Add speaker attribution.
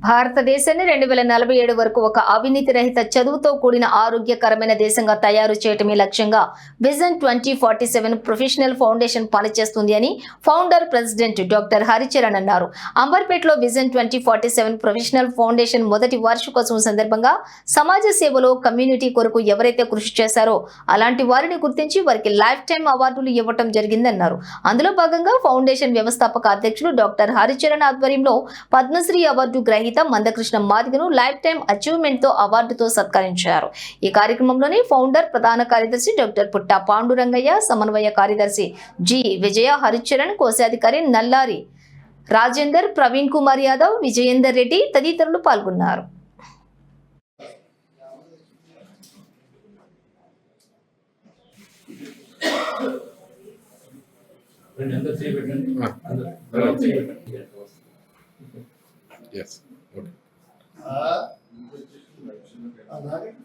Speaker 1: భారతదేశాన్ని 2047 వరకు ఒక అవినీతి రహిత చదువుతో కూడిన ఆరోగ్యకరమైన దేశంగా తయారు చేయటమే లక్ష్యంగా విజన్ 2047 ప్రొఫెషనల్ ఫౌండేషన్ పనిచేస్తుంది అని ఫౌండర్ ప్రెసిడెంట్ డాక్టర్ హరిచరణ్ అన్నారు. అంబర్పేటలో విజన్ 2047 ప్రొఫెషనల్ ఫౌండేషన్ మొదటి వార్షికోత్సవం సందర్భంగా సమాజ సేవలో కమ్యూనిటీ కొరకు ఎవరైతే కృషి చేశారో అలాంటి వారిని గుర్తించి వారికి లైఫ్ టైం అవార్డులు ఇవ్వటం జరిగిందన్నారు. అందులో భాగంగా ఫౌండేషన్ వ్యవస్థాపక అధ్యక్షులు డాక్టర్ హరిచరణ్ ఆధ్వర్యంలో పద్మశ్రీ అవార్డు గ్రహీత మందకృష్ణ మాదిగను లైఫ్ టైం అచీవ్మెంట్ తో అవార్డుతో సత్కరించారు. ఈ కార్యక్రమంలోని ఫౌండర్ ప్రధాన కార్యదర్శి డాక్టర్ పుట్టా పాండురంగయ్య, సమన్వయ కార్యదర్శి జి విజయ, హరిచరణ్, కోశాధికారి నల్లారి రాజేందర్, ప్రవీణ్ కుమార్ యాదవ్, విజయేందర్ రెడ్డి తదితరులు పాల్గొన్నారు.
Speaker 2: Yes. Okay.